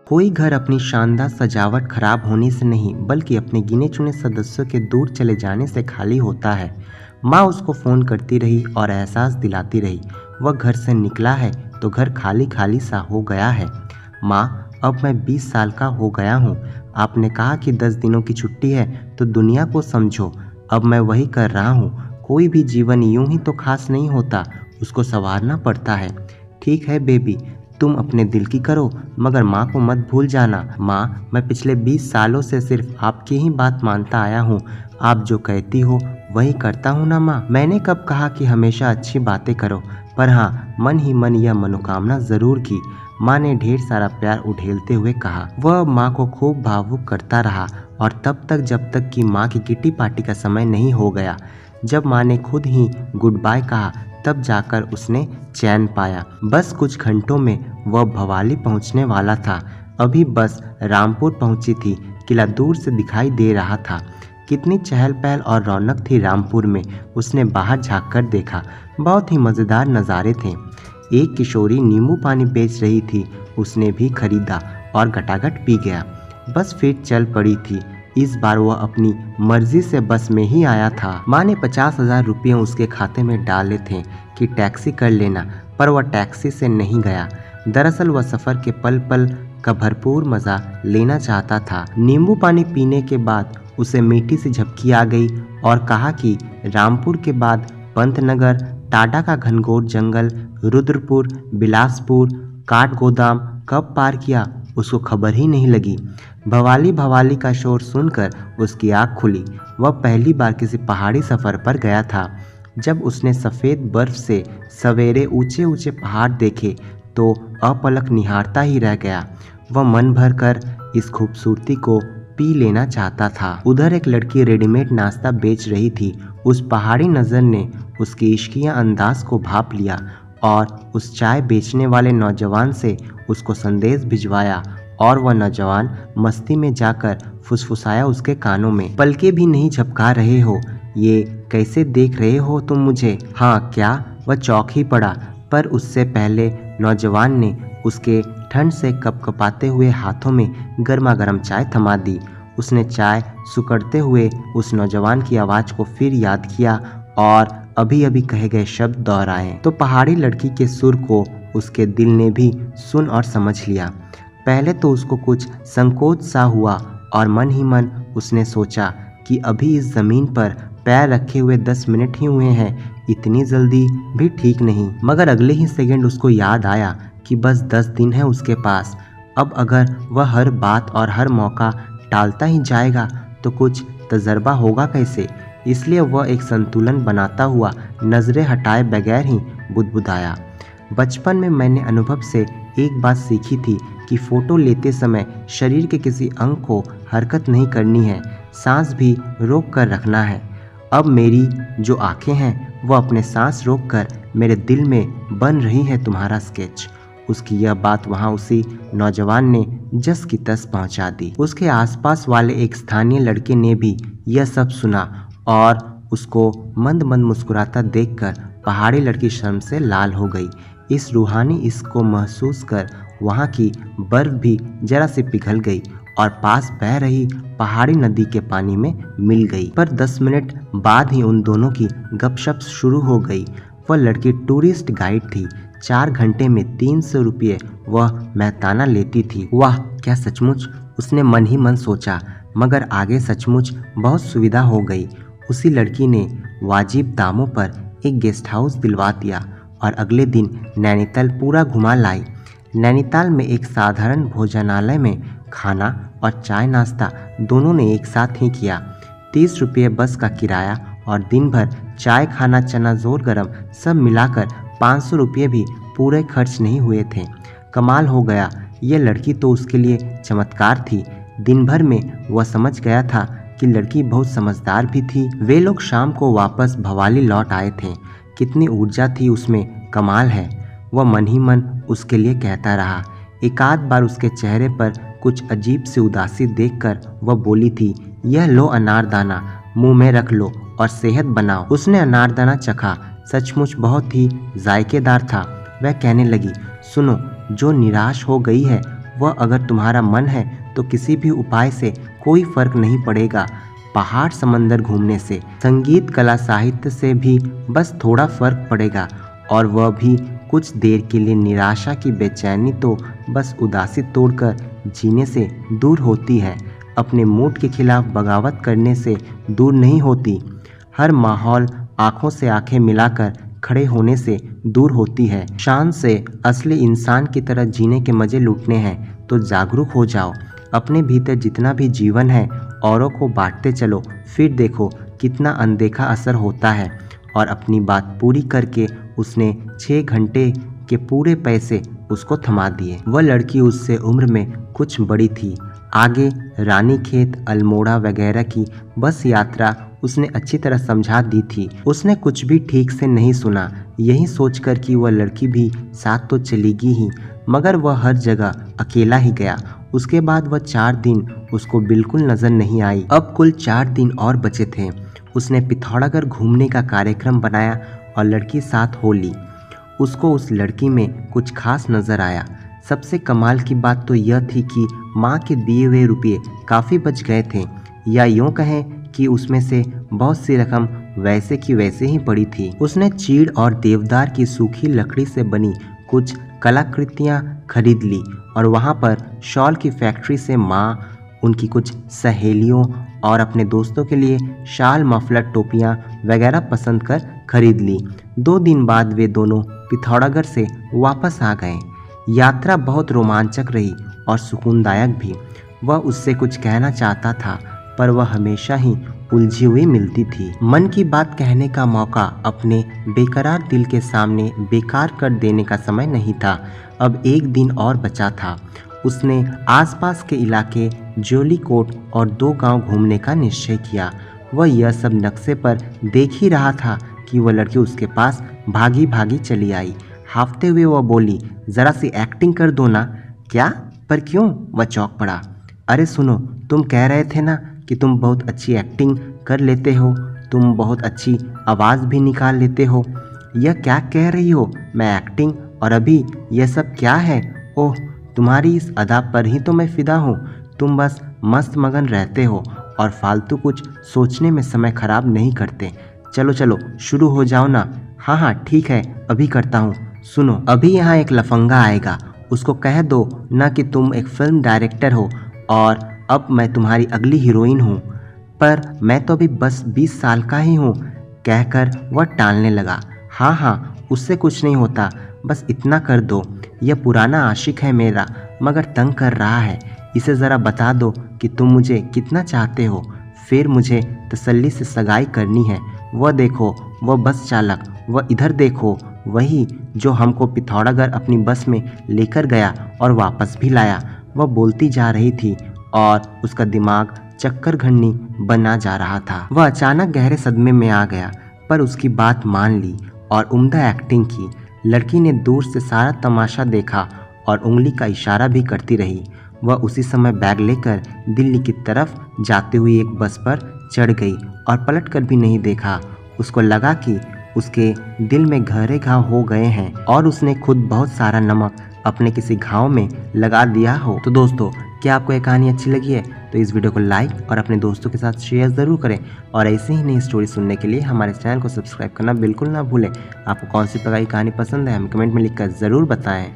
कोई घर अपनी शानदार सजावट खराब होने से नहीं बल्कि अपने गिने चुने सदस्यों के दूर चले जाने से खाली होता है। माँ उसको फ़ोन करती रही और एहसास दिलाती रही, वह घर से निकला है तो घर खाली खाली सा हो गया है। माँ, अब मैं 20 साल का हो गया हूँ। आपने कहा कि 10 दिनों की छुट्टी है तो दुनिया को समझो। अब मैं वही कर रहा हूँ। कोई भी जीवन यूं ही तो खास नहीं होता, उसको संवारना पड़ता है। ठीक है बेबी, तुम अपने दिल की करो, मगर माँ को मत भूल जाना। माँ, मैं पिछले 20 सालों से सिर्फ आपकी ही बात मानता आया हूँ। आप जो कहती हो वही करता हूँ ना माँ। मैंने कब कहा कि हमेशा अच्छी बातें करो, पर हाँ, मन ही मन यह मनोकामना जरूर की। माँ ने ढेर सारा प्यार उड़ेलते हुए कहा। वह माँ को खूब भावुक करता रहा और तब तक जब तक कि माँ की किटी पार्टी का समय नहीं हो गया। जब माँ ने खुद ही गुड बाय कहा तब जाकर उसने चैन पाया। बस कुछ घंटों में वह भवाली पहुंचने वाला था। अभी बस रामपुर पहुंची थी। किला दूर से दिखाई दे रहा था। कितनी चहल पहल और रौनक थी रामपुर में। उसने बाहर झाँक कर देखा। बहुत ही मज़ेदार नज़ारे थे। एक किशोरी नींबू पानी बेच रही थी। उसने भी खरीदा और गटागट पी गया। बस फिर चल पड़ी थी। इस बार वह अपनी मर्जी से बस में ही आया था। माँ ने 50,000 रुपये उसके खाते में डाले थे कि टैक्सी कर लेना, पर वह टैक्सी से नहीं गया। दरअसल वह सफ़र के पल पल का भरपूर मज़ा लेना चाहता था। नींबू पानी पीने के बाद उसे मीठी सी झपकी आ गई और कहा कि रामपुर के बाद पंतनगर, टाडा का घनघोर जंगल, रुद्रपुर, बिलासपुर, काठगोदाम कब पार किया उसको खबर ही नहीं लगी। भवाली भवाली का शोर सुनकर उसकी आँख खुली। वह पहली बार किसी पहाड़ी सफ़र पर गया था। जब उसने सफ़ेद बर्फ से सवेरे ऊंचे ऊंचे पहाड़ देखे तो अपलक निहारता ही रह गया। वह मन भर कर इस खूबसूरती को पी लेना चाहता था। उधर एक लड़की रेडीमेड नाश्ता बेच रही थी। उस पहाड़ी नज़र ने उसके इश्किया अंदाज को भाप लिया और उस चाय बेचने वाले नौजवान से उसको संदेश भिजवाया और वह नौजवान मस्ती में जाकर फुसफुसाया उसके कानों में, पलके भी नहीं झपका रहे हो, ये कैसे देख रहे हो तुम मुझे? हाँ क्या? वह चौंक ही पड़ा, पर उससे पहले नौजवान ने उसके ठंड से कपकपाते हुए हाथों में गर्मा गर्म चाय थमा दी। उसने चाय सुकड़ते हुए उस नौजवान की आवाज़ को फिर याद किया और अभी अभी कहे गए शब्द दोहराए तो पहाड़ी लड़की के सुर को उसके दिल ने भी सुन और समझ लिया। पहले तो उसको कुछ संकोच सा हुआ और मन ही मन उसने सोचा कि अभी इस ज़मीन पर पैर रखे हुए 10 मिनट ही हुए हैं, इतनी जल्दी भी ठीक नहीं। मगर अगले ही सेकंड उसको याद आया कि बस 10 दिन है उसके पास। अब अगर वह हर बात और हर मौका टालता ही जाएगा तो कुछ तजर्बा होगा कैसे? इसलिए वह एक संतुलन बनाता हुआ नज़रें हटाए बगैर ही बुदबुदाया। बचपन में मैंने अनुभव से एक बात सीखी थी कि फ़ोटो लेते समय शरीर के किसी अंग को हरकत नहीं करनी है, सांस भी रोक कर रखना है। अब मेरी जो आंखें हैं वो अपने सांस रोक कर मेरे दिल में बन रही है तुम्हारा स्केच। उसकी यह बात वहाँ उसी नौजवान ने जस की तस पहुँचा दी। उसके आसपास वाले एक स्थानीय लड़के ने भी यह सब सुना और उसको मंद मंद मुस्कुराता देखकर पहाड़ी लड़की शर्म से लाल हो गई। इस रूहानी इश्क को महसूस कर वहाँ की बर्फ भी जरा सी पिघल गई और पास बह रही पहाड़ी नदी के पानी में मिल गई। पर 10 मिनट बाद ही उन दोनों की गपशप शुरू हो गई। वह लड़की टूरिस्ट गाइड थी। 4 घंटे में 300 रुपये वह महताना लेती थी। वाह, क्या सचमुच, उसने मन ही मन सोचा। मगर आगे सचमुच बहुत सुविधा हो गई। उसी लड़की ने वाजिब दामों पर एक गेस्ट हाउस दिलवा दिया और अगले दिन नैनीताल पूरा घुमा लाई। नैनीताल में एक साधारण भोजनालय में खाना और चाय नाश्ता दोनों ने एक साथ ही किया। 30 रुपये बस का किराया और दिन भर चाय खाना, चना जोर गरम सब मिलाकर 500 रुपये भी पूरे खर्च नहीं हुए थे। कमाल हो गया, ये लड़की तो उसके लिए चमत्कार थी। दिन भर में वह समझ गया था कि लड़की बहुत समझदार भी थी। वे लोग शाम को वापस भवाली लौट आए थे। कितनी ऊर्जा थी उसमें, कमाल है, वह मन ही मन उसके लिए कहता रहा। एक आध बार उसके चेहरे पर कुछ अजीब सी उदासी देखकर वह बोली थी, यह लो अनारदाना, मुंह में रख लो और सेहत बनाओ। उसने अनारदाना चखा, सचमुच बहुत ही जायकेदार था। वह कहने लगी, सुनो, जो निराश हो गई है वह अगर तुम्हारा मन है तो किसी भी उपाय से कोई फर्क नहीं पड़ेगा, पहाड़ समंदर घूमने से, संगीत कला साहित्य से भी बस थोड़ा फर्क पड़ेगा, और वह भी कुछ देर के लिए। निराशा की बेचैनी तो बस उदासी तोड़कर जीने से दूर होती है, अपने मूड के खिलाफ बगावत करने से दूर नहीं होती। हर माहौल आंखों से आंखें मिलाकर खड़े होने से दूर होती है। शान से असली इंसान की तरह जीने के मजे लूटने हैं तो जागरूक हो जाओ। अपने भीतर जितना भी जीवन है औरों को बांटते चलो, फिर देखो कितना अनदेखा असर होता है। और अपनी बात पूरी करके उसने 6 घंटे के पूरे पैसे उसको थमा दिए। वह लड़की उससे उम्र में कुछ बड़ी थी। आगे रानीखेत, अल्मोड़ा वगैरह की बस यात्रा उसने अच्छी तरह समझा दी थी। उसने कुछ भी ठीक से नहीं सुना, यही सोचकर कि वह लड़की भी साथ तो चलेगी ही, मगर वह हर जगह अकेला ही गया। उसके बाद वह 4 दिन उसको बिल्कुल नजर नहीं आई। अब कुल 4 दिन और बचे थे। उसने पिथौरागढ़ घूमने का कार्यक्रम बनाया और लड़की साथ हो ली। उसको उस लड़की में कुछ खास नजर आया। सबसे कमाल की बात तो यह थी कि माँ के दिए हुए रुपये काफ़ी बच गए थे, या यूँ कहें कि उसमें से बहुत सी रकम वैसे की वैसे ही पड़ी थी। उसने चीड़ और देवदार की सूखी लकड़ी से बनी कुछ कलाकृतियाँ खरीद ली और वहाँ पर शॉल की फैक्ट्री से माँ, उनकी कुछ सहेलियों और अपने दोस्तों के लिए शाल, मफलर, टोपियाँ वगैरह पसंद कर खरीद ली। 2 दिन बाद वे दोनों पिथौरागढ़ से वापस आ गए। यात्रा बहुत रोमांचक रही और सुकूनदायक भी। वह उससे कुछ कहना चाहता था, पर वह हमेशा ही उलझी हुई मिलती थी। मन की बात कहने का मौका अपने बेकरार दिल के सामने बेकार कर देने का समय नहीं था। अब 1 दिन और बचा था। उसने आसपास के इलाके, जोलीकोट और 2 गांव घूमने का निश्चय किया। वह यह सब नक्शे पर देख ही रहा था कि वह लड़की उसके पास भागी भागी चली आई। हाफते हुए वह बोली, ज़रा सी एक्टिंग कर दो ना। क्या? पर क्यों? वह चौंक पड़ा। अरे सुनो, तुम कह रहे थे ना कि तुम बहुत अच्छी एक्टिंग कर लेते हो, तुम बहुत अच्छी आवाज़ भी निकाल लेते हो। यह क्या कह रही हो? मैं एक्टिंग और अभी यह सब क्या है? ओह, तुम्हारी इस अदा पर ही तो मैं फ़िदा हूँ। तुम बस मस्त मगन रहते हो और फालतू कुछ सोचने में समय खराब नहीं करते। चलो चलो शुरू हो जाओ ना। हाँ हाँ ठीक है, अभी करता हूँ। सुनो, अभी यहाँ एक लफंगा आएगा, उसको कह दो ना कि तुम एक फिल्म डायरेक्टर हो और अब मैं तुम्हारी अगली हीरोइन हूँ। पर मैं तो अभी बस 20 साल का ही हूँ, कहकर वह टालने लगा। हाँ हाँ, उससे कुछ नहीं होता, बस इतना कर दो। यह पुराना आशिक है मेरा, मगर तंग कर रहा है। इसे ज़रा बता दो कि तुम मुझे कितना चाहते हो, फिर मुझे तसल्ली से सगाई करनी है। वह देखो, वह बस चालक, वह इधर देखो, वही जो हमको पिथौरागढ़ अपनी बस में लेकर गया और वापस भी लाया। वह बोलती जा रही थी और उसका दिमाग चक्कर घन्नी बना जा रहा था। वह अचानक गहरे सदमे में आ गया, पर उसकी बात मान ली और उम्दा एक्टिंग की। लड़की ने दूर से सारा तमाशा देखा और उंगली का इशारा भी करती रही। वह उसी समय बैग लेकर दिल्ली की तरफ जाती हुई एक बस पर चढ़ गई और पलट कर भी नहीं देखा। उसको लगा कि उसके दिल में गहरे घाव हो गए हैं और उसने खुद बहुत सारा नमक अपने किसी घाव में लगा दिया हो। तो दोस्तों, क्या आपको ये कहानी अच्छी लगी है तो इस वीडियो को लाइक और अपने दोस्तों के साथ शेयर ज़रूर करें, और ऐसे ही नई स्टोरी सुनने के लिए हमारे चैनल को सब्सक्राइब करना बिल्कुल ना भूलें। आपको कौन सी प्रकार की कहानी पसंद है हमें कमेंट में लिखकर ज़रूर बताएं।